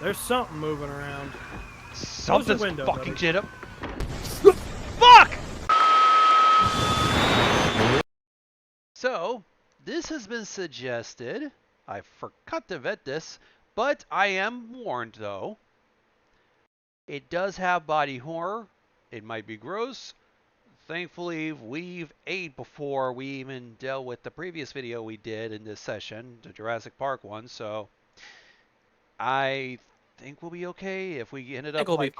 There's something moving around. Something's window, fucking buddy. shit up. Fuck! So, this has been suggested. I forgot to vet this, but I am warned though. It does have body horror. It might be gross. Thankfully, we've ate before we even dealt with the previous video we did in this session, the Jurassic Park one, so I think we'll be okay. If we ended up like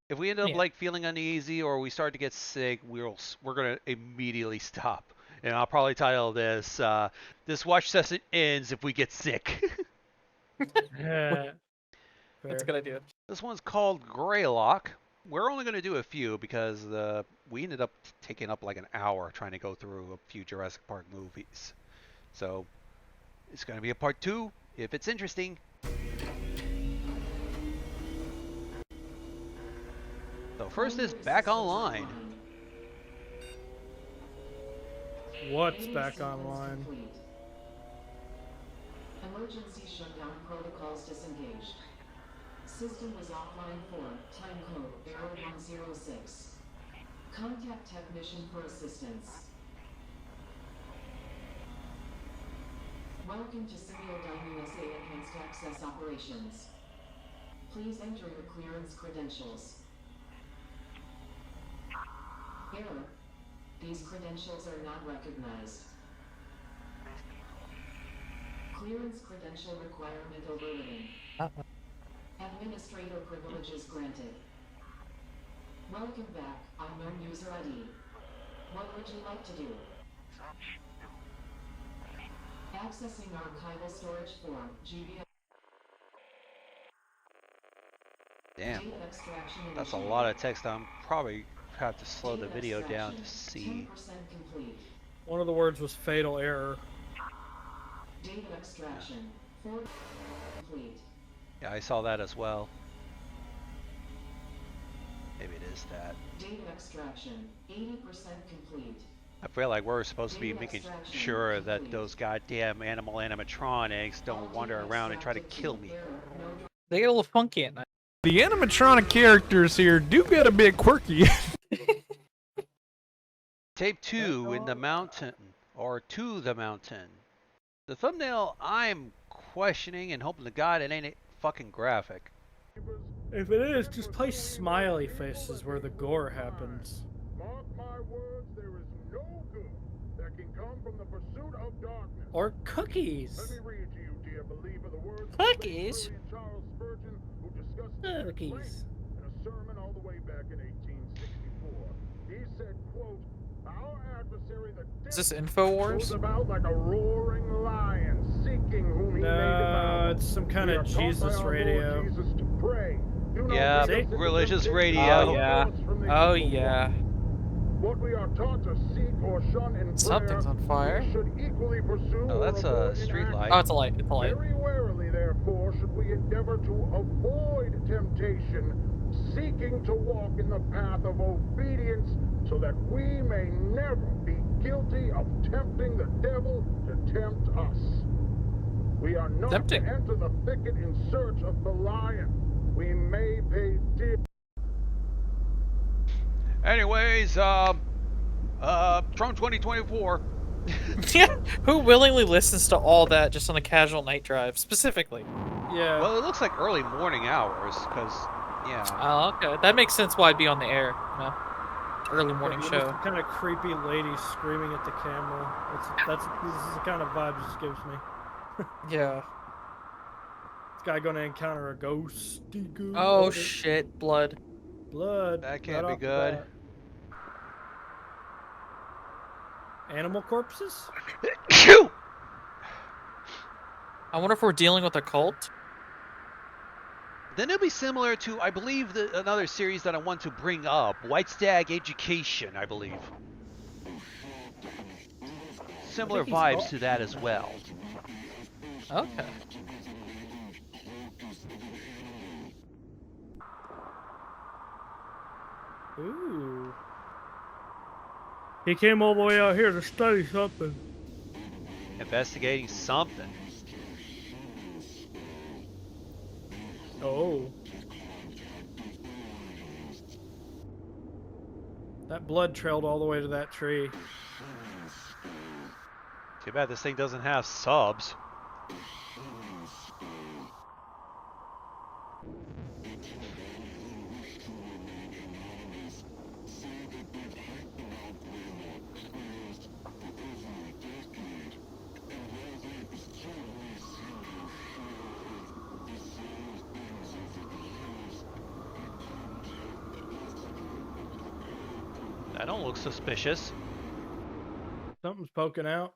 if we end up like feeling uneasy or we start to get sick, we're gonna immediately stop. And I'll probably title this "This watch session ends if we get sick." Yeah. That's a good idea. This one's called Greylock. We're only gonna do a few because we ended up taking up like an hour trying to go through a few Jurassic Park movies. So it's gonna be a part 2 if it's interesting. So first is back online. What's back online? Emergency shutdown protocols disengaged. System was offline for time code error 106. Contact technician for assistance. Welcome to Simuldyne USA Enhanced Access Operations. Please enter your clearance credentials. Error. These credentials are not recognized. Clearance credential requirement overridden. Administrator privileges granted. Welcome back, unknown user ID. What would you like to do? Accessing archival storage form, GBA. Damn, that's a lot of text. I'm probably have to slow the video down to see. One of the words was fatal error. Data extraction. Complete. Yeah, I saw that as well. Maybe it is that. Data extraction. 80% complete. I feel like we're supposed to be making sure that those goddamn animatronics don't wander around and try to kill me. They get a little funky at night. The animatronic characters here do get a bit quirky. Tape 2 in the mountain, or to the mountain. The thumbnail I'm questioning and hoping to God it ain't fucking graphic. If it is, just place smiley faces where the gore happens. Mark my words, there is no good that can come from the pursuit of darkness. Or cookies. Let me read to you, dear believer, the words Cookies? of Charles Spurgeon, who discussed Cookies. in a sermon all the way back in 1864. He said, quote, "Our adversary, the devil, Is this InfoWars? goes about like a roaring lion, seeking whom he may devour." No, it's some kind We of are taught by Jesus our Lord radio. Jesus to pray. Do not Yeah, make us religious into radio. Oh yeah. from the Oh evil yeah. What we are taught to seek or shun in Something's prayer, on fire. we should equally pursue Oh, that's or a avoid in street action. light. Oh, it's a light. It's a light. Very warily, therefore, should we endeavor to avoid temptation, seeking to walk in the path of obedience, so that we may never be guilty of tempting the devil to tempt us. We are not Tempting. to enter the thicket in search of the lion. We may pay dear. Anyways, Trump 2024. Yeah. Who willingly listens to all that just on a casual night drive, specifically? Yeah. Well, it looks like early morning hours, because, yeah. Oh, okay. That makes sense why I'd be on the air. You know? Early morning Just show. a kind of creepy lady screaming at the camera. This is the kind of vibe this gives me. Yeah. This guy gonna encounter a ghosty ghost. Oh shit, blood. Blood. That can't right be off the good. bat. Animal corpses? Phew! I wonder if we're dealing with a cult. Then it'll be similar to, I believe, another series that I want to bring up, White Stag Education, I believe. Similar vibes to that as well. Okay. Ooh. He came all the way out here to study something. Investigating something. Oh. That blood trailed all the way to that tree. Too bad this thing doesn't have subs. That don't look suspicious. Something's poking out.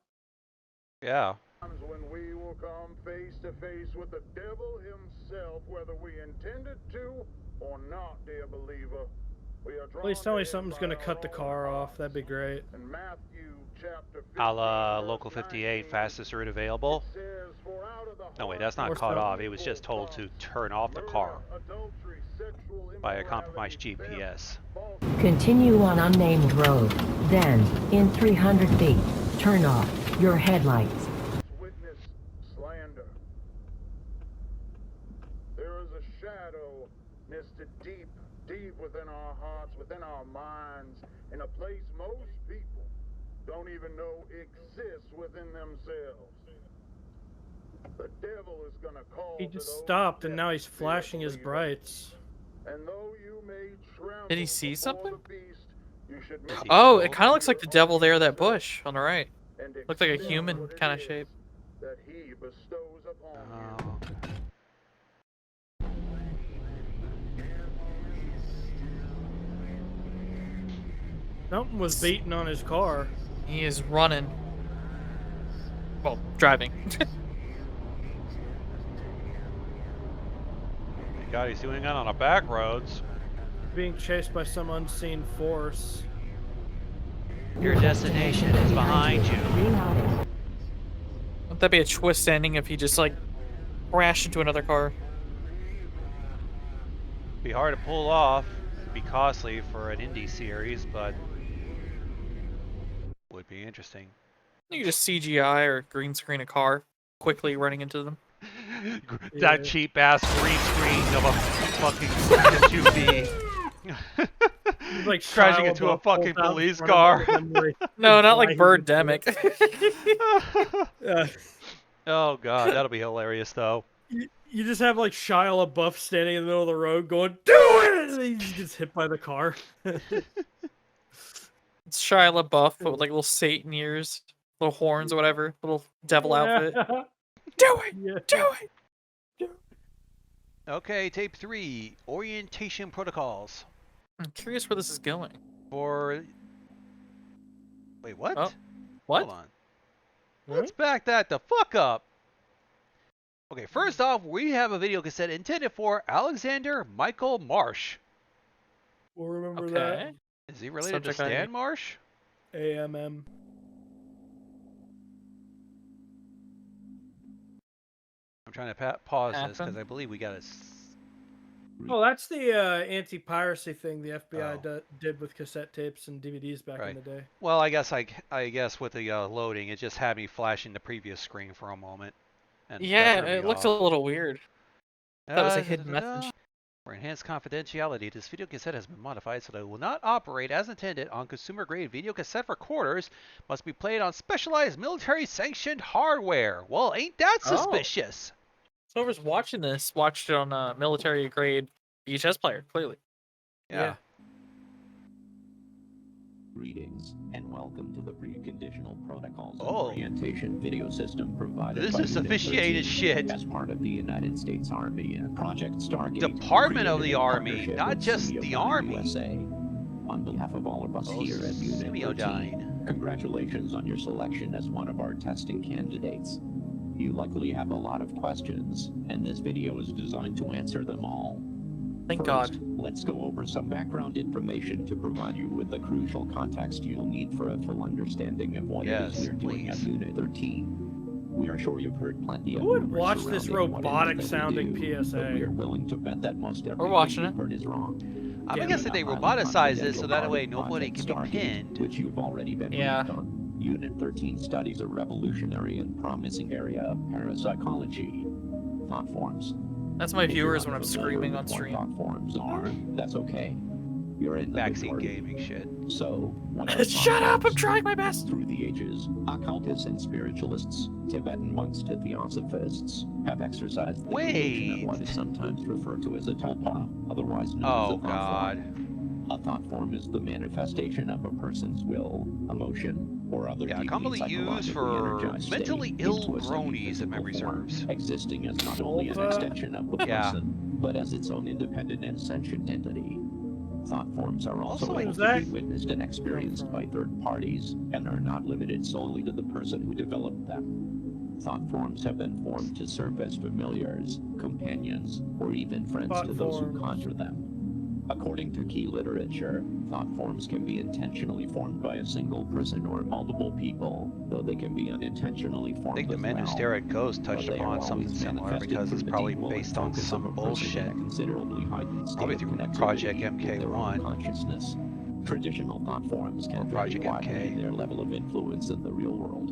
Yeah. When we will come face to face with the devil himself, whether we intended to or not, dear believer. We are Please tell me drawn to him something's by gonna our cut the own car off. hearts. That'd be great. In Matthew chapter 15, A la verse Local 58, 19, fastest route available. it says, "For out of the No, wait, heart that's not Or cut so. off. It was just told to turn off the car murder, adultery, sexual by a immorality, compromised theft, GPS. false Continue on unnamed road. Then, in 300 feet, turn off your headlights. witness, slander. There is a shadow nested deep, deep within our hearts, within our minds, in a place most people don't even know exists within themselves. The devil is gonna call He to just those stopped and now he's steps, dear flashing his believer. brights. And though you may tremble Did he see before something? the beast, you should Is make he Oh, cold? it kind of looks like the devil there, that bush on the right. and Looks like a accept human what it kind of is shape. that he bestows upon you. Oh. Something was beating on his car. He is running. Well, driving. God, he's doing that on a back roads. Being chased by some unseen force. Your destination is behind you. Rerouting. Wouldn't that be a twist ending if he just like crashed into another car? Be hard to pull off. Be costly for an indie series, but would be interesting. You could just CGI or green screen a car quickly running into them. That Yeah. cheap ass green screen of a fucking SUV. He's like Crashing Shia into a LaBeouf fucking pulled out in police front of car. him and then No, not like fly him into Birdemic. Oh god, that'll be hilarious though. You just have like Shia LaBeouf standing in the middle of the road going, "Do it!" And he just gets hit by the car. It's Shia LaBeouf, but with like little Satan ears, little horns or whatever, little devil outfit. Do it! Yeah. Do it! Okay, tape 3, orientation protocols. I'm curious where this is going. For wait, what? Oh, what? Hold on. Let's back that the fuck up. Okay, first off, we have a video cassette intended for Alexander Michael Marsh. We'll remember Okay. Is he related Subject to ID. Stan Marsh? that. AMM. I'm trying to pause this because Happen. I believe we got a. Oh, that's the anti-piracy thing the FBI Oh. did with cassette tapes and DVDs back in the day. Well, I guess with the loading, it just had me flashing the previous screen for a moment. And that Yeah, threw me it looked a off. little weird. That was a hidden Da-da-da-da. message. For enhanced confidentiality, this video cassette has been modified so that it will not operate as intended on consumer-grade video cassette recorders. Must be played on specialized military-sanctioned hardware. Well, ain't that Oh. suspicious? So whoever's watching this watched it on a military-grade VHS player, clearly. Yeah. Greetings, and welcome to the preconditional protocols and Oh. orientation video system provided This by is Unit sophisticated 13 shit. as part of the United States Army and Project Stargate. Department of created the in Army, partnership not with just City of the Honor Army. USA. On behalf of all of us Oh, here at Unit 13, Semiodyne. congratulations on your selection as one of our testing candidates. You likely have a lot of questions, and this video is designed to answer them all. Thank First, God. let's go over some background information to provide you with the crucial context you'll need for a full understanding of what it Yes, is we're doing at please. Unit 13. We are sure you've heard plenty of Who would rumors watch this surrounding what it is robotic that we sounding do, PSA? but we are willing to bet that most everything watching you've it. heard is wrong. I'm Yeah, guessing they Highly roboticize this so confidential that part way of nobody Project can be Stargate, pinned. which you've already been Yeah. briefed on. Unit 13 studies a revolutionary and promising area of parapsychology, thought forms, That's my If you're viewers when I'm unfamiliar screaming with on what stream. thought forms are, that's okay. You're in the Backseat majority. gaming shit. So, what are Shut thought up! I'm forms? trying my best. Through the ages, occultists and spiritualists, Tibetan monks to theosophists, have exercised the creation of Wait. what is sometimes referred to as a tulpa, otherwise known as Oh a thought god. form. A thought form is the manifestation of a person's will, emotion, or other Yeah, deeply commonly used psychologically for energized mentally state ill into a bronies, if semi-physical memory form, serves. existing as not only an Tulpa. extension of the Yeah. person, but as its own independent and sentient entity. Thought forms are also Also, able is to be that- witnessed and experienced by third parties, and are not limited solely to the person who developed them. Thought forms have been formed to serve as familiars, companions, or even friends Thought to those who forms. conjure them. According to key literature, thought forms can be intentionally formed by a single person or multiple people, though they can be unintentionally formed I think the as men who well. stare at ghosts But touched they are upon something always similar manifested because through it's the probably deep will and based on focus of some a person bullshit. in a considerably heightened state Probably of through connectivity Project with their own MK1. consciousness. Traditional thought forms Or can vary Project widely MK. in their level of influence in the real world.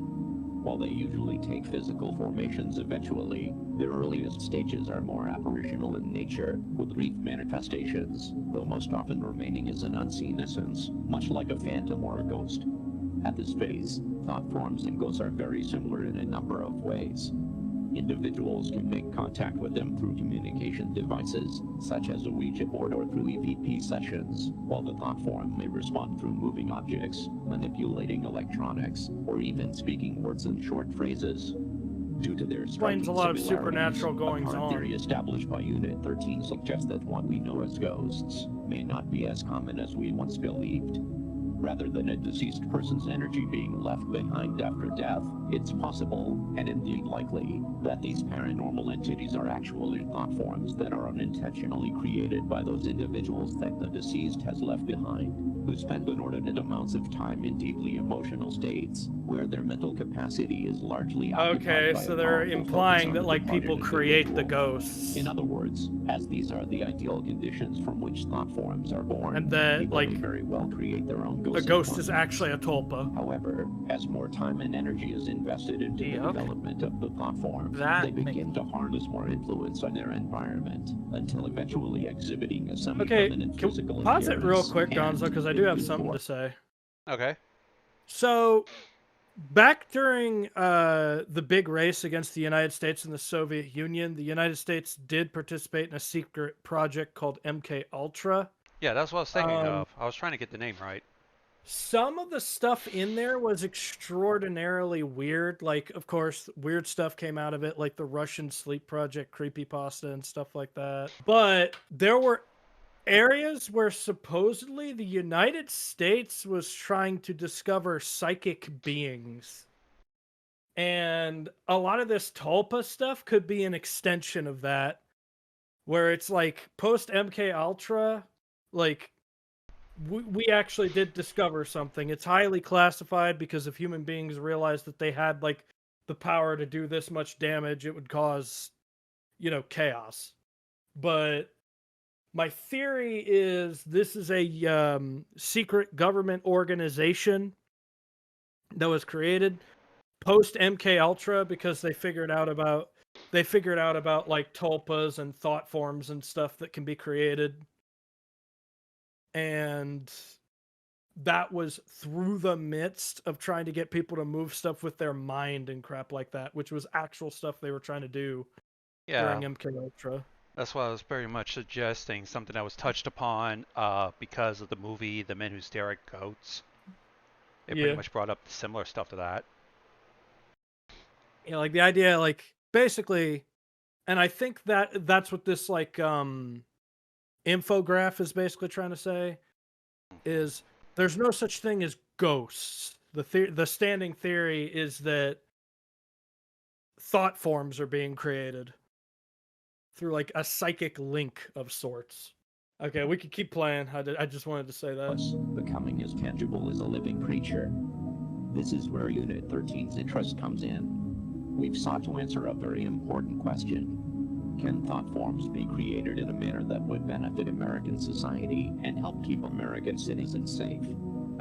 While they usually take physical formations eventually, their earliest stages are more apparitional in nature, with brief manifestations, though most often remaining as an unseen essence, much like a phantom or a ghost. At this phase, thought forms and ghosts are very similar in a number of ways. Individuals can make contact with them through communication devices, such as a Ouija board or through EVP sessions, while the thought form may respond through moving objects, manipulating electronics, or even speaking words and short phrases. Due to their Explains a striking lot of similarities, supernatural a goings current on. theory established by Unit 13 suggests that what we know as ghosts may not be as common as we once believed. Rather than a deceased person's energy being left behind after death, it's possible, and indeed likely, that these paranormal entities are actually thought forms that are unintentionally created by those individuals that the deceased has left behind, who spend inordinate amounts of time in deeply emotional states, where their mental capacity is largely occupied Okay, by so a they're powerful focus implying on that the like departed people create the individual. ghosts. In other words, as these are the ideal conditions from which thought forms are born, And that, people like, may very well create their own A ghosts. ghost is actually a tulpa. However, as more time and energy is invested into the Yeah, okay. development of the thought form, That they begin to harness more influence on their environment, until eventually exhibiting a Okay, semi-permanent can physical pause it real appearance. quick, And, Gonzo, because I in do have due something to course, say. Okay. So, back during the big race against the United States and the Soviet Union, the United States did participate in a secret project called MK Ultra. Yeah, that's what I was thinking Um, of. I was trying to get the name right. Some of the stuff in there was extraordinarily weird. Like, of course, weird stuff came out of it, like the Russian sleep project creepypasta and stuff like that. But there were areas where supposedly the United States was trying to discover psychic beings. And a lot of this Tulpa stuff could be an extension of that, where it's like post MK Ultra, like we actually did discover something. It's highly classified because if human beings realized that they had like the power to do this much damage, it would cause, chaos. But my theory is this is a secret government organization that was created post MK Ultra because they figured out about like tulpas and thought forms and stuff that can be created. And that was through the midst of trying to get people to move stuff with their mind and crap like that, which was actual stuff they were trying to do Yeah, during MK Ultra. that's what I was very much suggesting. Something that was touched upon because of the movie The Men Who Stare at Goats. It Yeah. pretty much brought up similar stuff to that. Like the idea, like basically, and I think that's what this like infograph is basically trying to say is there's no such thing as ghosts. The standing theory is that thought forms are being created through like a psychic link of sorts. Okay, we could keep playing. I just wanted to say that. becoming as tangible as a living creature. This is where Unit 13's interest comes in. We've sought to answer a very important question. Can thought forms be created in a manner that would benefit American society and help keep American citizens safe?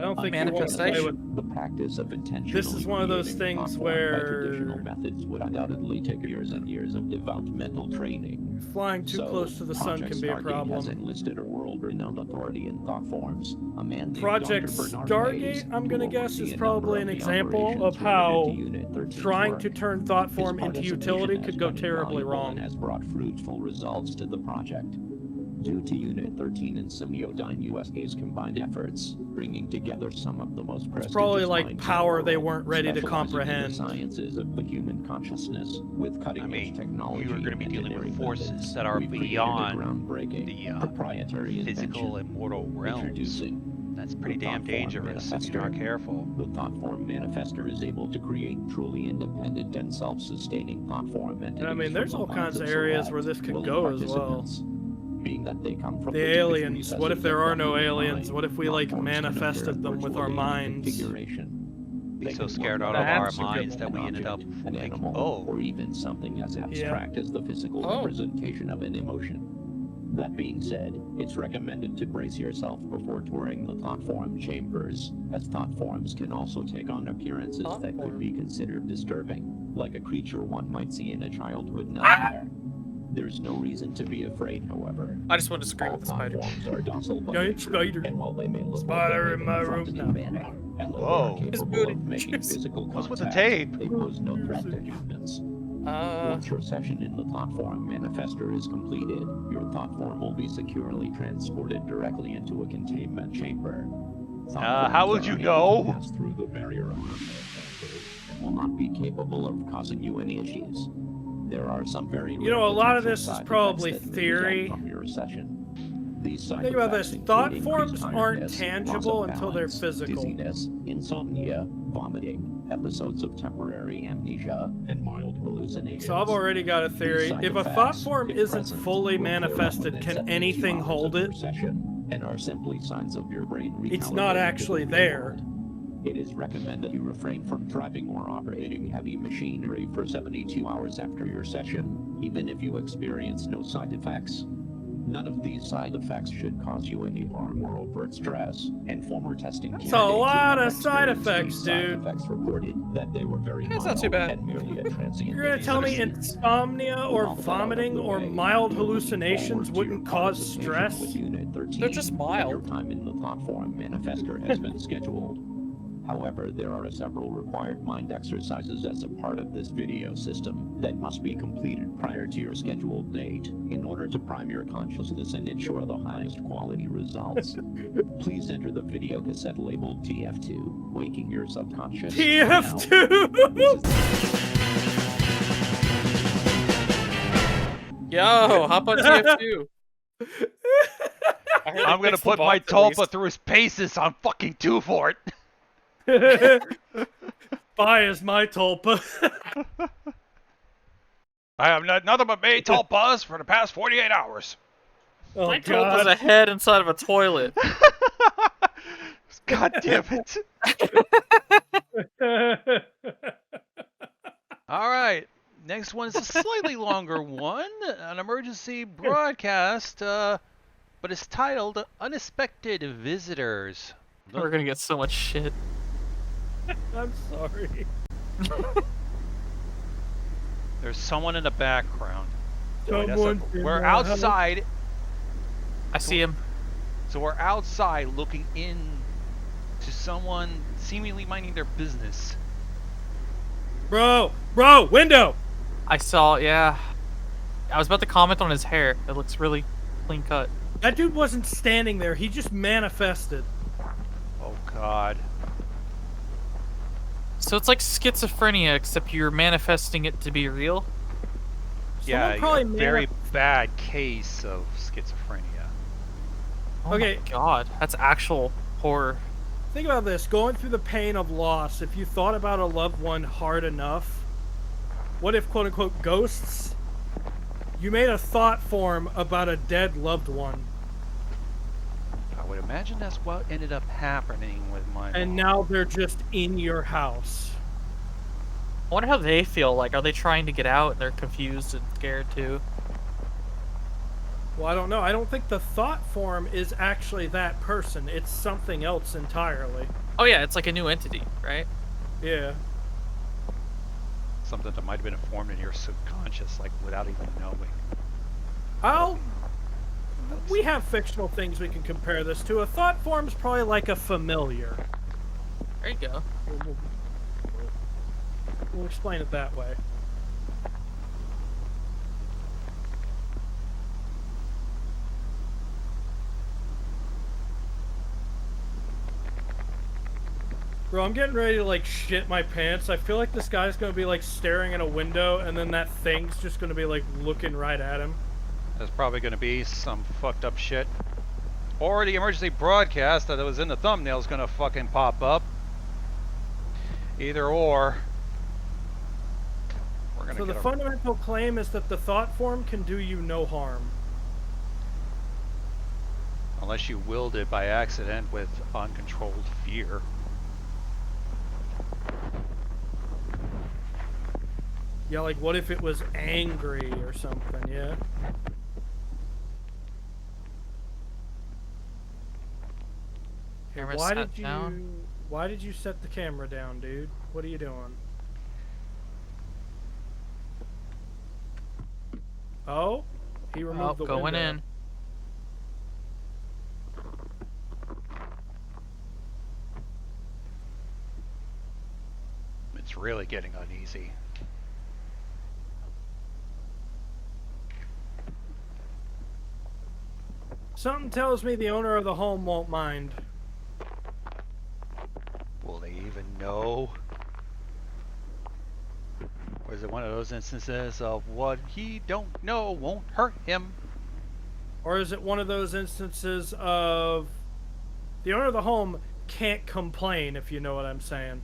I don't think you want to play with. The practice of intentionally This is one of those creating things thought form where- by traditional methods would undoubtedly take years and years of developmental training. Flying too So, close to the sun Project can be a Stargate problem. has enlisted a world-renowned authority in thought forms, a man named Project Dr. Bernard Stargate, Hayes, I'm gonna to guess, oversee is a probably an number of the example operations of how related to Unit 13's trying to work. turn thought His form into participation utility has could go been terribly invaluable wrong. and has brought fruitful results to the project. Due to Unit 13 and Semiodyne USA's combined efforts, bringing together some of the most prestigious probably like minds in the power they world, weren't ready to specializing in comprehend. the sciences of the human consciousness with cutting-edge technology. you are going to be and dealing with engineering forces methods. that are We've created a beyond groundbreaking, the proprietary physical invention. and mortal realms. Introducing That's pretty the damn Thought Form dangerous if you're not Manifester. careful. The Thought Form Manifester is able to create truly independent and self-sustaining thought form entities. I mean, there's from all the kinds minds of of areas select where this could willing go as well. participants. Being that they come from The deepest aliens. What if recesses there of are the no human aliens? mind, What if we thought like forms can appear manifested in them with virtually our any minds? configuration. Be They so could scared look out like of an our object, minds that an we ended up object, an thinking, animal, oh. or even something as abstract as the physical representation of an emotion. That being said, it's recommended to brace yourself before touring the thought form chambers, as thought forms can also take on appearances that could be considered disturbing, like a creature one might see in a childhood nightmare. There's no reason to be afraid, however. I just want to scream All at the thought spider. forms are docile by Giant nature, spider. and while they may look Spider like in my they room live now. in panic, and though Whoa. they are His capable booty. of making physical What's with the contact, tape? they pose no threat to humans. Once your session in the Thought Form Manifester is completed, your Thought Form will be securely transported directly into a containment chamber. Thought how forms would are you unable to know? pass through the barrier around their chambers and will not be capable of causing you any issues. There are some very You know, a rare lot of potential this is side probably effects that may theory. result from your session. These side Think about effects this. Thought include forms increased aren't tiredness, tangible loss of until they're balance, physical. dizziness, insomnia, vomiting, episodes of temporary amnesia, and mild hallucinations. So I've already got a theory. These If a side thought effects, form if isn't present, fully will clear up manifested, within can 72 anything hours hold of it? your session, and are simply signs of your brain It's not recalibrating to actually the real there. world. It is recommended you refrain from driving or operating heavy machinery for 72 hours after your session, even if you experience no side effects. None of these side effects should cause you any harm or overt stress, and former testing That's a candidates who lot have of side experienced effects, these side dude. effects reported that they were very That's mild not too bad. and merely a transient. You're gonna tell me illness. insomnia or Without that out of vomiting the or way, mild you're looking hallucinations forward to your wouldn't cause participation stress? with Unit 13. They're just mild. Your time in the Thought Form Manifester has been scheduled. However, there are several required mind exercises as a part of this video system that must be completed prior to your scheduled date in order to prime your consciousness and ensure the highest quality results. Please enter the video cassette labeled TF2, Waking Your Subconscious. TF2! Yo, hop on TF2. I heard I'm they gonna fixed the put my bots at least. Tulpa through his paces on fucking 2 for it. Buy is my Tulpa. I have nothing but made Tulpas for the past 48 hours. Oh, My Tulpa's God. a head inside of a toilet. God damn it. All right. Next one's a slightly longer one, an emergency broadcast, but it's titled Unexpected Visitors. We're gonna get so much shit. I'm sorry. There's someone in the background. Wait, Someone in we're the house. outside, I see him. so we're outside looking in to someone seemingly minding their business. Bro, window! I saw, yeah. I was about to comment on his hair. It looks really clean cut. That dude wasn't standing there, he just manifested. Oh God. So it's like schizophrenia, except you're manifesting it to be real. Yeah, probably a very bad case of schizophrenia. Oh Okay. my god, that's actual horror. Think about this, going through the pain of loss, if you thought about a loved one hard enough, what if, quote-unquote, ghosts? You made a thought form about a dead loved one, I would imagine that's what ended up happening with my and mom. now they're just in your house. I wonder how they feel. Like, are they trying to get out and they're confused and scared too? Well, I don't know. I don't think the thought form is actually that person. It's something else entirely. Oh yeah, it's like a new entity, right? Yeah. Something that might have been formed in your subconscious, like without even knowing. We have fictional things we can compare this to. A thought form's probably like a familiar. There you go. We'll explain it that way. Bro, I'm getting ready to like shit my pants. I feel like this guy's gonna be like staring in a window and then that thing's just gonna be like looking right at him. There's probably going to be some fucked up shit. Or the emergency broadcast that was in the thumbnail is going to fucking pop up. Either or. We're gonna So the fundamental claim is that the thought form can do you no harm. Unless you willed it by accident with uncontrolled fear. Yeah, like what if it was angry or something, yeah? Camera Why set did down. why did you set the camera down, dude? What are you doing? Oh? He removed the going window. in. It's really getting uneasy. Something tells me the owner of the home won't mind. Will they even know? Or is it one of those instances of what he don't know won't hurt him? Or is it one of those instances of the owner of the home can't complain, if you know what I'm saying?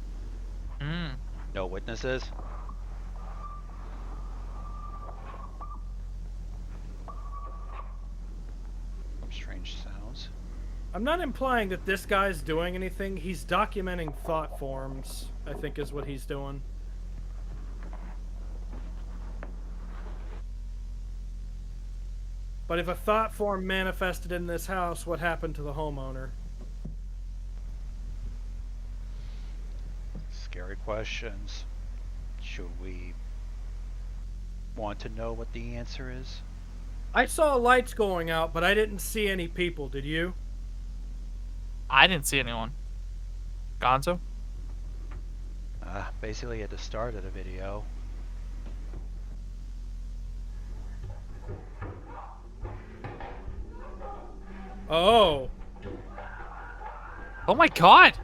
No witnesses? Some strange sounds. I'm not implying that this guy's doing anything. He's documenting thought forms, I think is what he's doing. But if a thought form manifested in this house, what happened to the homeowner? Scary questions. Should we want to know what the answer is? I saw lights going out, but I didn't see any people. Did you? I didn't see anyone. Gonzo? Basically at the start of the video. Oh. Oh my god!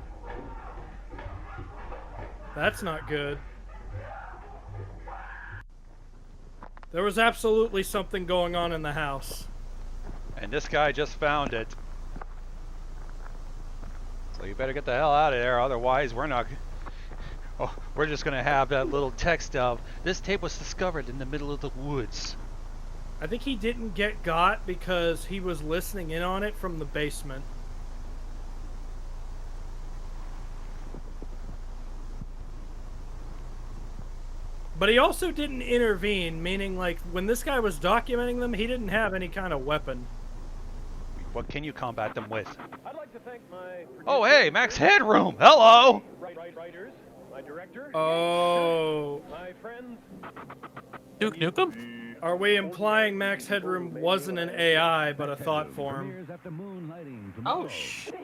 That's not good. There was absolutely something going on in the house. And this guy just found it. So you better get the hell out of there, otherwise we're not... Oh, we're just gonna have that little text of, this tape was discovered in the middle of the woods. I think he didn't get got because he was listening in on it from the basement. But he also didn't intervene, meaning like when this guy was documenting them, he didn't have any kind of weapon. What can you combat them with? I'd like to thank my Oh hey, Max Headroom! Hello! writers, my director, Oh. my friends. Duke Nukem? Are we implying Max Headroom wasn't an AI, but a thought form? Oh, shit.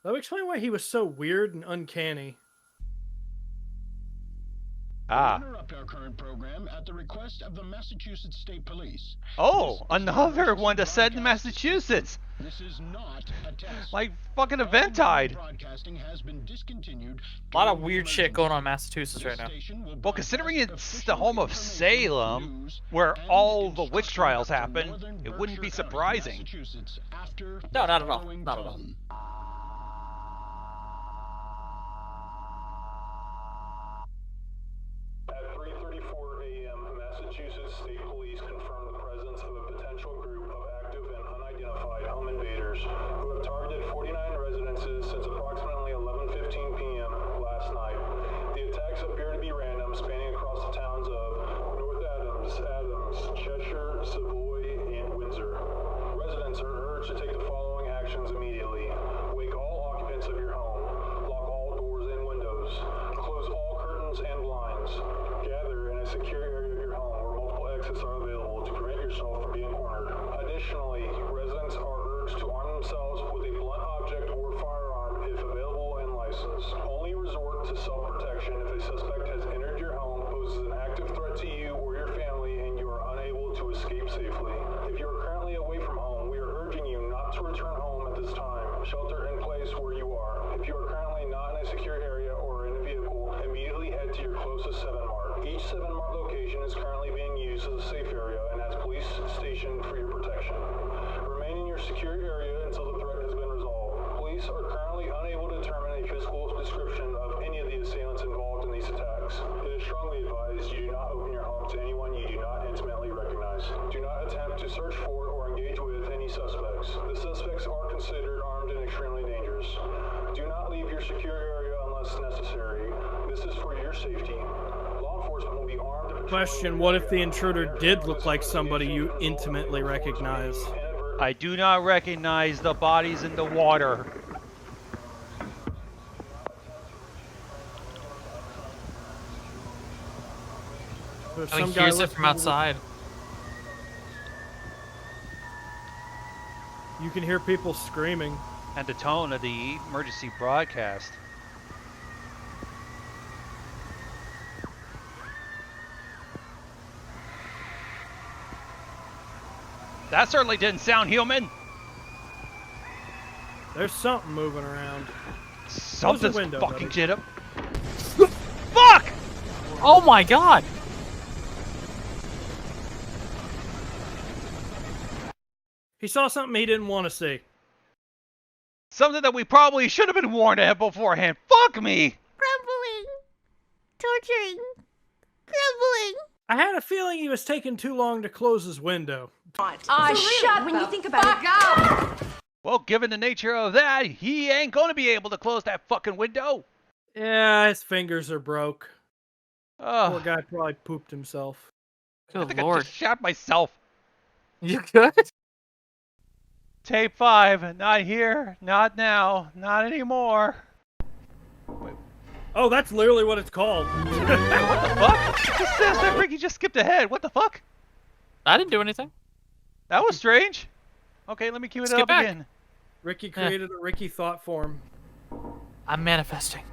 That would explain why he was so weird and uncanny. Interrupt our current program at the request of the Massachusetts State Police. Oh, another one to send in Massachusetts! This is not a test. Like fucking Eventide! Broadcasting has been discontinued. A lot of weird shit going on in Massachusetts right now. Well, considering it's the home of Salem, where all the witch trials happen, it wouldn't be surprising. No, not at all. Not at all. At 3:34 a.m., Massachusetts State Police confirmed the presence of a potential group of active and unidentified home invaders who have targeted 49 residences since approximately 11:15 p.m. last night. The attacks appear to be random, spanning across the towns of North Adams, Cheshire, yourself from being cornered. Additionally, residents are urged to arm themselves with a blunt object or firearm if available and licensed. Only resort to self-protection if a suspect has entered your home, poses an active threat to you or your family, and you are unable to escape safely. If you are currently away from home, we are urging you not to return home at this time. Shelter in place where you are. If you are currently not in a secure area or in a vehicle, immediately head to your closest 7-Mart. Each 7-Mart location is currently being used as a safe area and has police stationed for your protection. Remain in your secure area until the threat has been resolved. Police are currently unable to determine a physical description of any of the assailants involved in these attacks. It is strongly advised you do not open your home to anyone you do not intimately recognize. Do not attempt to search for or engage with any suspects. The suspects are considered armed and extremely dangerous. Do not leave your secure area unless necessary. This is for your safety. Law enforcement will be armed and Question, what if the intruder did look like somebody you intimately recognize? I do not recognize the bodies in the water. There's I some think guy hears it listening from to outside. You can hear people screaming. And the tone of the emergency broadcast. That certainly didn't sound human. There's something moving around. Something's window, fucking buddy. shit up. Fuck! Oh my god! He saw something he didn't want to see. Something that we probably should have been warned of beforehand. Fuck me! Crumbling. Torturing. Crumbling. I had a feeling he was taking too long to close his window. Shut when you think about it. Well, given the nature of that, he ain't gonna be able to close that fucking window. Yeah, his fingers are broke. Poor Oh, guy probably pooped himself. I Good think I lord. just shot myself. You good? Tape 5, not here, not now, not anymore. Oh, that's literally what it's called. What the fuck? It just says that Ricky just skipped ahead. What the fuck? I didn't do anything. That was strange. Okay, let me cue it Skip up back. again. Ricky created a Ricky thought form. I'm manifesting.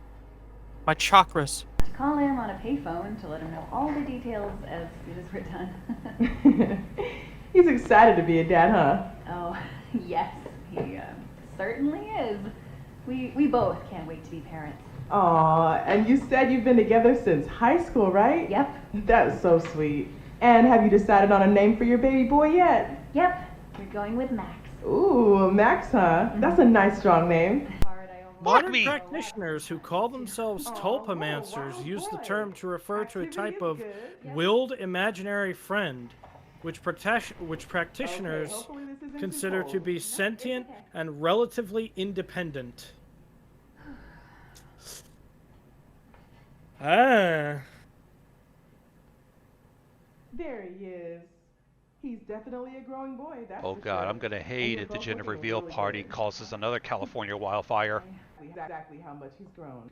My chakras. Call him on a payphone to let him know all the details as soon as we're done. He's excited to be a dad, huh? Oh, yes, he certainly is. We both can't wait to be parents. Aw, and you said you've been together since high school, right? Yep. That's so sweet. And have you decided on a name for your baby boy yet? Yep, we're going with Max. Ooh, Max, huh? That's a nice, strong name. Modern me. practitioners who call themselves tulpamancers use the term to refer to a type of willed imaginary friend, which practitioners consider to be sentient and relatively independent. Ah. There he is. He's definitely a growing boy, that's Oh for god, sure. I'm gonna hate if the gender looking reveal really party good. causes another California wildfire. Exactly how much he's grown.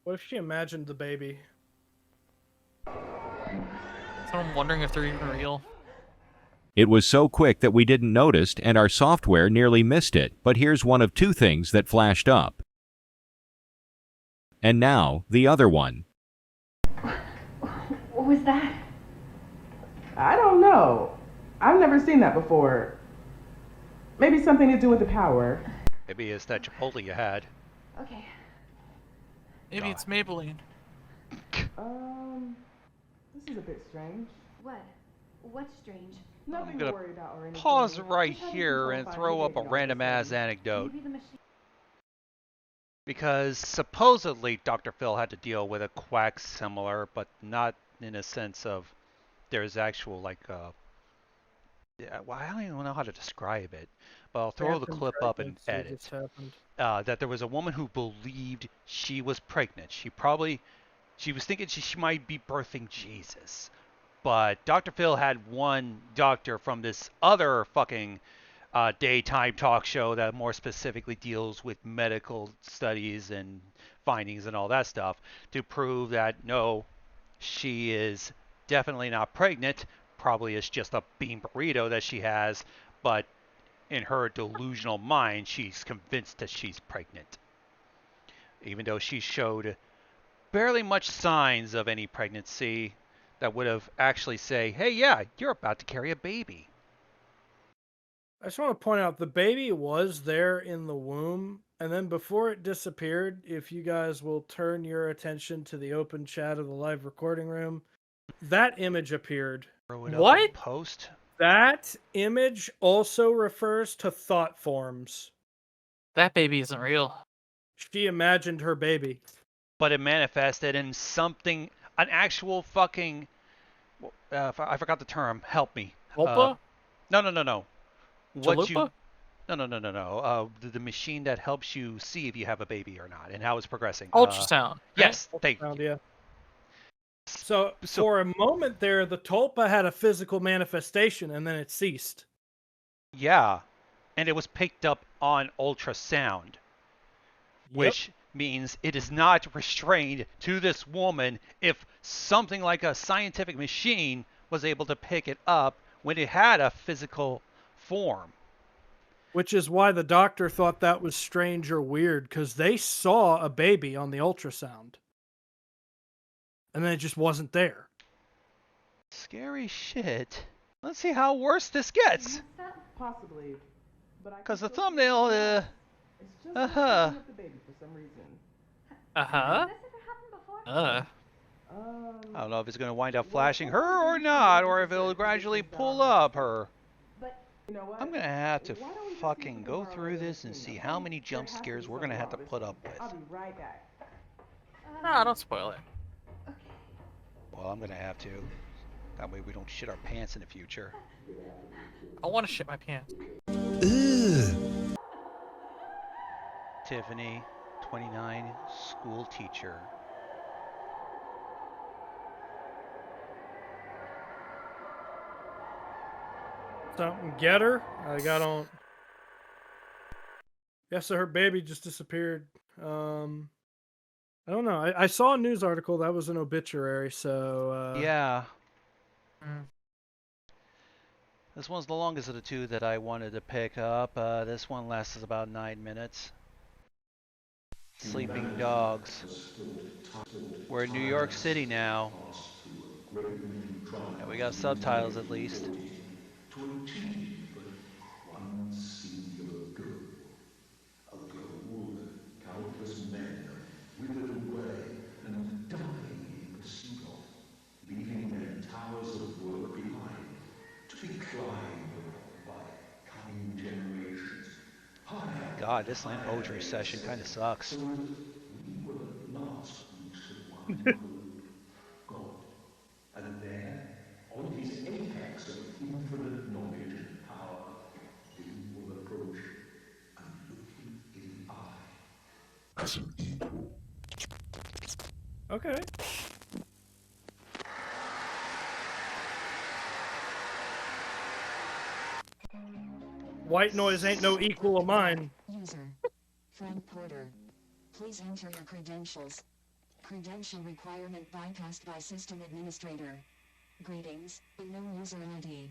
What if she imagined the baby? So I'm wondering if they're even real. It was so quick that we didn't notice, and our software nearly missed it. But here's one of two things that flashed up. And now, the other one. What was that? I don't know. I've never seen that before. Maybe something to do with the power. Maybe it's that Chipotle you had. Okay. Maybe it's Maybelline. This is a bit strange. What? What's strange? Nothing I'm to gonna worry about or anything. pause right Just having here some and fun throw up a dating all of random ass sudden. anecdote. Maybe the machine. Because supposedly Dr. Phil had to deal with a quack similar, but not in a sense of there's actual like yeah, well, I don't even know how to describe it, but I'll throw the Phantom clip up and pregnancy edit. just happened. That there was a woman who believed she was pregnant. She was thinking she might be birthing Jesus. But Dr. Phil had one doctor from this other fucking daytime talk show that more specifically deals with medical studies and findings and all that stuff to prove that no, she is definitely not pregnant. probably is just a bean burrito that she has, but in her delusional mind, she's convinced that she's pregnant. Even though she showed barely much signs of any pregnancy that would have actually say, hey, yeah, you're about to carry a baby. I just want to point out the baby was there in the womb, and then before it disappeared, if you guys will turn your attention to the open chat of the live recording room, that image appeared. Throw it up What? in post. That image also refers to thought forms. That baby isn't real. She imagined her baby. But it manifested in something, an actual fucking, I forgot the term, help me. Tulpa? No. What you? Chalupa? No. The machine that helps you see if you have a baby or not and how it's progressing. Ultrasound. Yes, thank you. Yeah. So for a moment there, the Tulpa had a physical manifestation, and then it ceased. Yeah, and it was picked up on ultrasound, which means it is not restrained to this woman if something like a scientific machine was able to pick it up when it had a physical form. Which is why the doctor thought that was strange or weird, because they saw a baby on the ultrasound. And then it just wasn't there. Scary shit. Let's see how worse this gets. Possibly. Because the thumbnail, It's just uh-huh. with the baby for some reason. Uh-huh. I don't know if it's going to wind up flashing her or not, or if it'll gradually pull up her. You know what? I'm going to have to fucking go through this and see how many jump scares we're going to have to put up with. I'll be right back. No, don't spoil it. Well, I'm going to have to. That way we don't shit our pants in the future. I want to shit my pants. Tiffany, 29, school teacher. Something get her? I don't. Yes, so her baby just disappeared. I don't know. I saw a news article that was an obituary, so. Yeah. This one's the longest of the two that I wanted to pick up. This one lasts about 9 minutes. Sleeping Dogs. We're in New York City now. And we got subtitles at least. Countless men withered away and dying in pursuit of, leaving their towers of work behind, to be climbed by coming generations. God, this land poetry session kind of sucks. So we will at last reach the one God. And there, on his apex of infinite knowledge and power, we will approach and look him in the eye. As an equal. Okay. White noise ain't no equal of mine. User. Frank Porter. Please enter your credentials. Credential requirement bypassed by system administrator. Greetings, unknown user ID.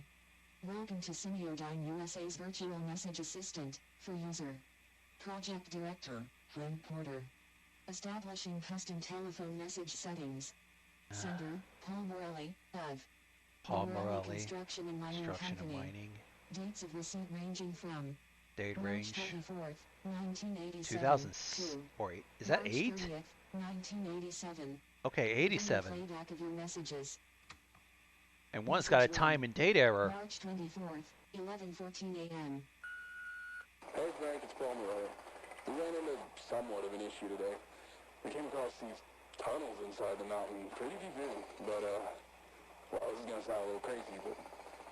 Welcome to Simiodyne USA's virtual message assistant, for user. Project director, Frank Porter. Establishing custom telephone message settings. Sender, Paul Morelli, of. Paul Morelli, Construction and Mining Company. Mining. Dates of receipt ranging from Date March range 24th, 1987 2004. Is that March 8? 30th, 1987. Okay, 87. Playback of your messages. And one's got a time and date error. March 24th, 11:14 a.m. Hey Frank, it's Paul Morelli. We ran into somewhat of an issue today. We came across these tunnels inside the mountain, pretty deep in, but well, this is gonna sound a little crazy, but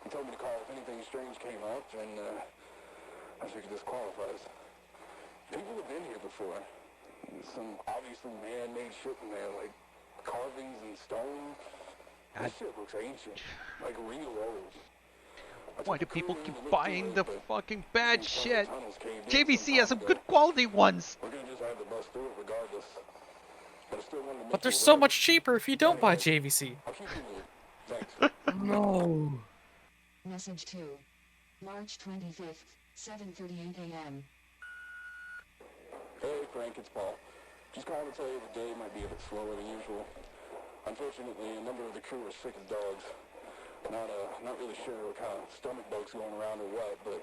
he told me to call if anything strange came up, and I figured this qualifies. People have been here before. Some obviously man-made shit in there, like carvings and stone. This shit looks ancient, like real old. Why do people keep buying the fucking bad shit? JVC has some good quality ones. We're gonna just have to bust through it regardless. But I still wanted to make But they're you so aware. much cheaper if you don't buy JVC. I'll keep you in the loop. Thanks. No. Message 2. March 25th, 7:38 a.m. Hey Frank, it's Paul. Just calling to tell you the day might be a bit slower than usual. Unfortunately, a number of the crew are sick as dogs. Not really sure what kind of stomach bugs going around or what, but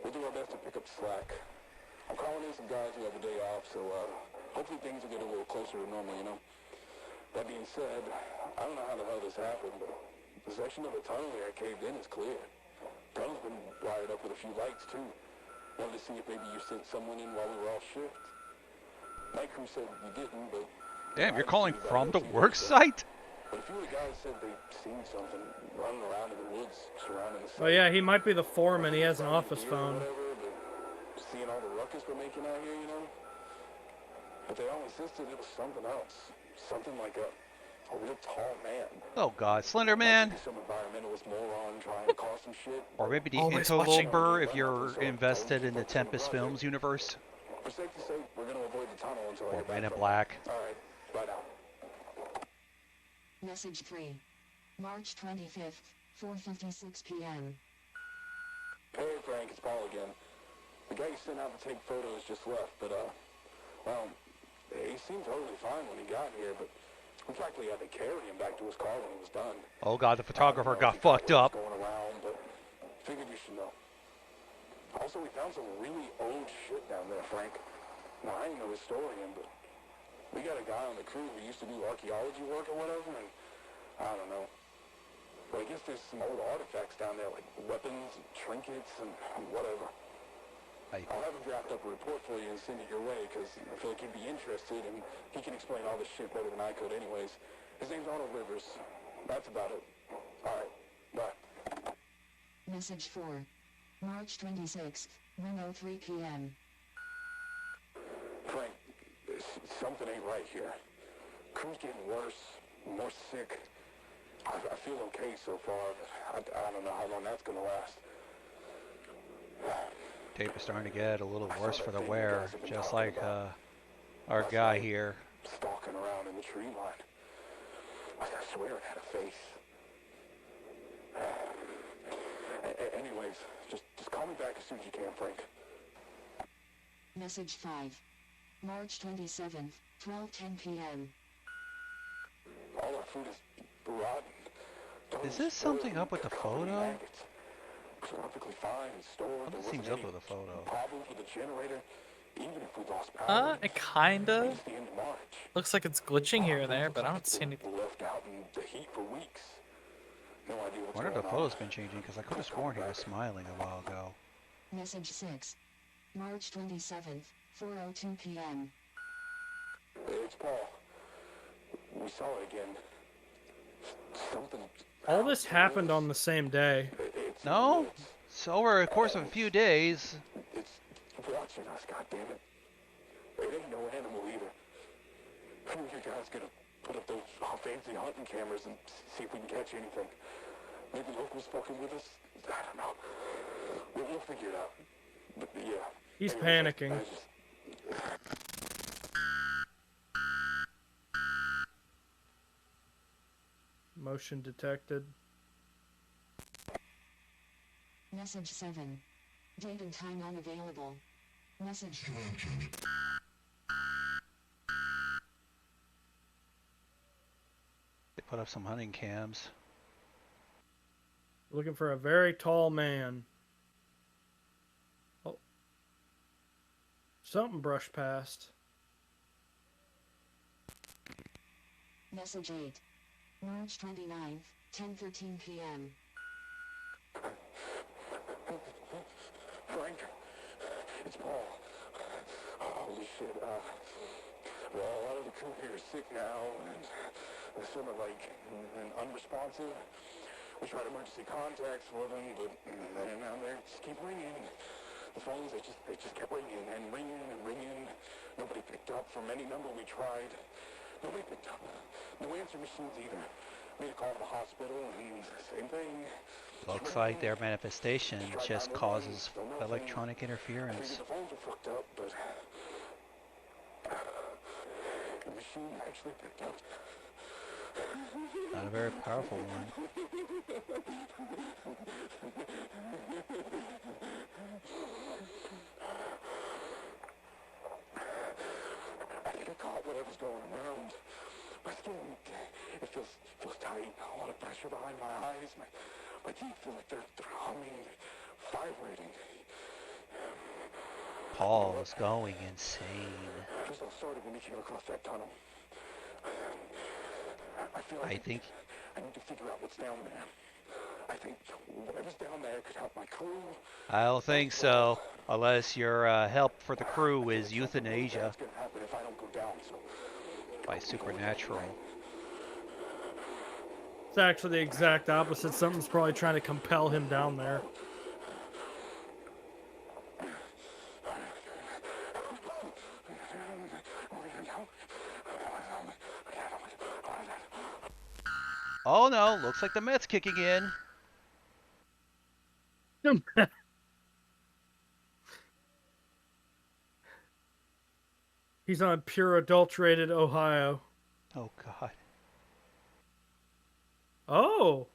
we'll do our best to pick up slack. I'm calling in some guys who have a day off, so hopefully things will get a little closer to normal, you know? That being said, I don't know how the hell this happened, but the section of the tunnel here I caved in is clear. Tunnel's been wired up with a few lights, too. Wanted to see if maybe you sent someone in while we were off shift. Night crew said you didn't, but... Damn, you're calling from the work site? But a few of the guys said they'd seen something running around in the woods surrounding the site. Oh yeah, he might be the foreman. He has an office Or phone. whatever, but seeing all the ruckus we're making out here, you know? But they all insisted it was something else. Something like a real tall man. Oh god, Slender Man. Some environmentalist moron trying to cause some shit. Or maybe the Always watching. interloper if you're invested in the Tempest Films universe. For safety's sake, we're going to avoid the tunnel until I Or get back Men in from it. Black. Alright, bye now. Message 3. March 25th, 4:56 p.m. Hey Frank, it's Paul again. The guy you sent out to take photos just left, but well, he seemed totally fine when he got here, but we practically had to carry him back to his car when he was done. Oh god, the photographer got fucked up. Going around, but figured you should know. Also, we found some really old shit down there, Frank. Now, I ain't no historian, but we got a guy on the crew who used to do archaeology work or whatever, and I don't know. But I guess there's some old artifacts down there, like weapons and trinkets and whatever. I'll have him draft up a report for you and send it your way, because I feel like he'd be interested, and he can explain all this shit better than I could anyways. His name's Arnold Rivers. That's about it. Alright, bye. Message 4. March 26th, 1:03 p.m. Frank, something ain't right here. Crew's getting worse, more sick. I feel okay so far, but I don't know how long that's gonna last. Tape is starting to get a little worse for the wear, just like our guy here. Stalking around in the tree line. I swear it had a face. Anyways, just call me back as soon as you can, Frank. Message 5. March 27th, 12:10 p.m. All our food is rotten. Is this something up with the photo? Perfectly fine and stored. What seems up with the photo? Problems with the generator. Even if we lost power. It kinda it's the end of March. looks like it's glitching here and there, but I don't see anything. Left out in the heat for weeks. No idea what's Wonder if the going photo's on. been changing, because I could have sworn he was smiling a while ago. Message 6. March 27th, 4:02 p.m. It's Paul. We saw it again. Something. All this happened on the same day. No? So over the course of a few days. It's watching us, goddammit. It ain't no animal either. Who are you guys gonna put up those fancy hunting cameras and see if we can catch anything? Maybe locals fucking with us? I don't know. We'll figure it out. But yeah. He's Anyways, panicking. Motion detected. Message 7. Date and time unavailable. Message. They put up some hunting cams. Looking for a very tall man. Oh. Something brushed past. Message 8. March 29th, 10:13 p.m. Frank, it's Paul. Holy shit, well, a lot of the crew here is sick now, and they're sort of like unresponsive. We tried emergency contacts for them, but then now they just keep ringing. The phones, they just kept ringing and ringing and ringing. Nobody picked up from any number we tried. Nobody picked up. No answer machines either. Made a call to the hospital, and same thing. Looks like their manifestation just causes electronic interference. Figured the phones were fucked up, but the machine actually picked up. Not a very powerful one. chills going around. My skin, it feels tight. A lot of pressure behind my eyes. My teeth feel like they're humming, vibrating. Paul is going insane. I just got started when we came across that tunnel. I feel like I need to figure out what's down there. I think whatever's down there could help my crew. I don't think so, unless your help for the crew is euthanasia What's gonna happen if I don't go down? So by supernatural. It's actually the exact opposite. Something's probably trying to compel him down there. Oh no, looks like the meth's kicking in. He's on pure adulterated Ohio. Oh god. Oh.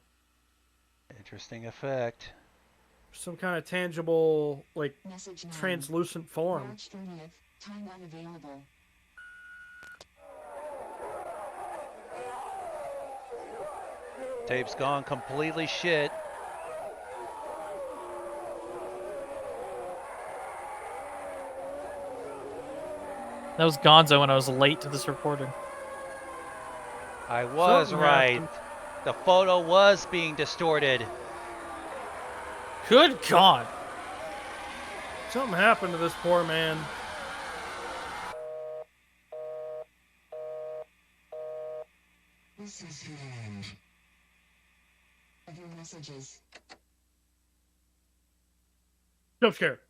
Interesting effect. Some kind of tangible, like, Message now. translucent form. March 30th, time unavailable. Tape's gone completely shit. That was Gonzo when I was late to this recording. I was Something right. happened. The photo was being distorted. Good God. Something happened to this poor man. This is the end of your messages. Jump scare.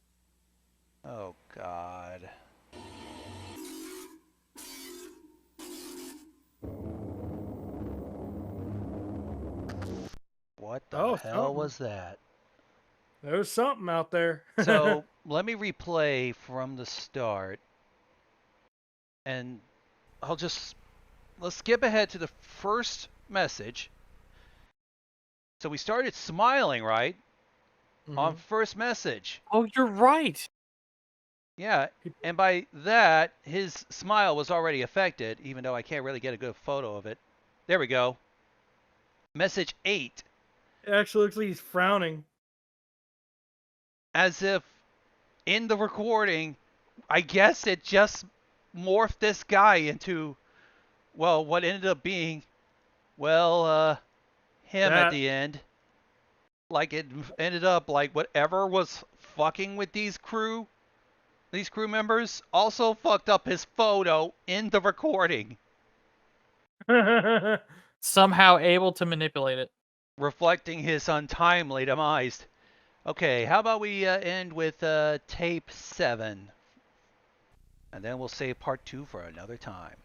Oh god. What the hell was that? There was something out there. So let me replay from the start. And let's skip ahead to the first message. So we started smiling, right? On first message. Oh, you're right. Yeah, and by that, his smile was already affected, even though I can't really get a good photo of it. There we go. Message 8. It actually looks like he's frowning. As if in the recording, I guess it just morphed this guy into, well, what ended up being, well, him at the end. Like it ended up like whatever was fucking with these crew members also fucked up his photo in the recording. Somehow able to manipulate it. Reflecting his untimely demise. Okay, how about we end with tape 7. And then we'll save part 2 for another time.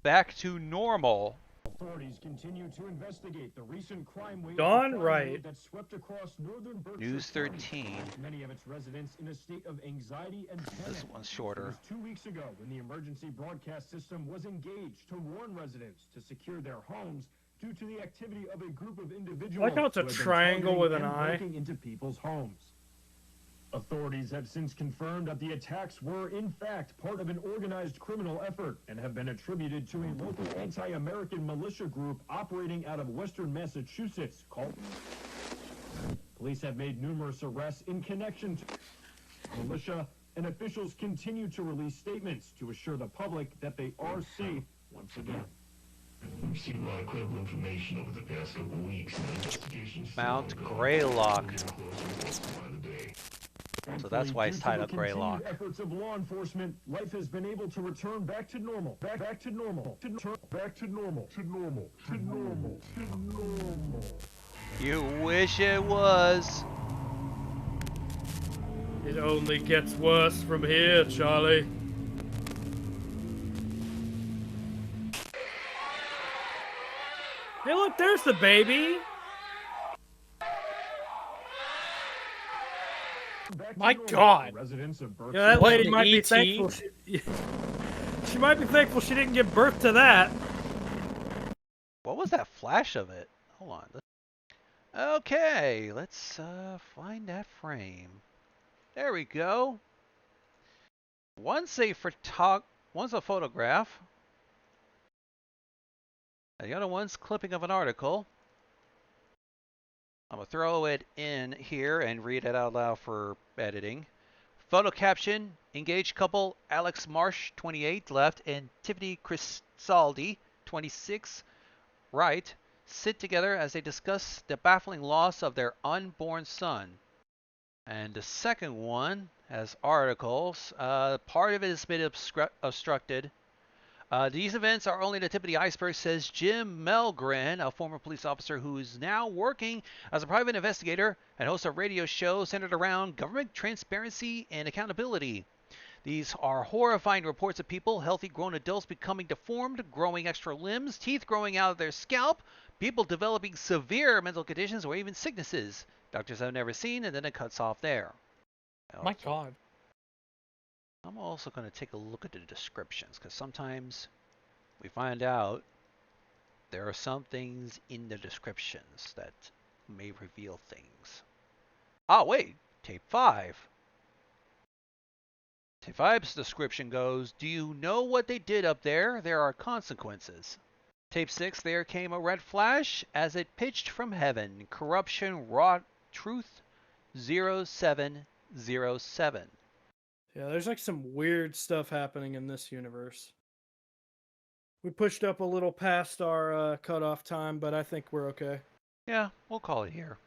Back to normal. Authorities continue to investigate the recent crime wave that swept across northern Berkshire News County, 13. with many of its residents in a state of anxiety and panic. This one's shorter. It was 2 weeks ago when the emergency broadcast system was engaged to warn residents to secure their homes due to the activity of a group of individuals. Like how it's a who had been triangle with targeting an and eye. breaking into people's homes. Authorities have since confirmed that the attacks were, in fact, part of an organized criminal effort and have been attributed to a local anti-American militia group operating out of western Massachusetts called... Police have made numerous arrests in connection to militia, and officials continue to release statements to assure the public that they are safe once again. We've seen a lot of credible information over the past couple of weeks. Mount Greylock. So that's why it's titled Greylock. Efforts of law enforcement, life has been able to return back to normal. Back to normal. Back to normal. To normal. To normal. To normal. You wish it was. It only gets worse from here, Charlie. Hey, look, there's the baby. My God. Residents of Berkshire. Yeah, that What, lady the might be ET? thankful. She might be thankful she didn't give birth to that. What was that flash of it? Hold on. Okay, let's find that frame. There we go. Once a photograph The other one's clipping of an article. I'm going to throw it in here and read it out loud for editing. Photo caption, engaged couple Alex Marsh, 28, left, and Tiffany Crisaldi, 26, right, sit together as they discuss the baffling loss of their unborn son. And the second one has articles. Part of it has been obstructed. These events are only the tip of the iceberg, says Jim Melgren, a former police officer who is now working as a private investigator and hosts a radio show centered around government transparency and accountability. These are horrifying reports of people, healthy grown adults, becoming deformed, growing extra limbs, teeth growing out of their scalp, people developing severe mental conditions or even sicknesses doctors have never seen, and then it cuts off there. My God. I'm also going to take a look at the descriptions, because sometimes we find out there are some things in the descriptions that may reveal things. Oh, wait. Tape 5. Tape 5's description goes, do you know what they did up there? There are consequences. Tape 6, there came a red flash as it pitched from heaven. Corruption wrought truth 0707. Yeah, there's like some weird stuff happening in this universe. We pushed up a little past our cutoff time, but I think we're okay. Yeah, we'll call it here.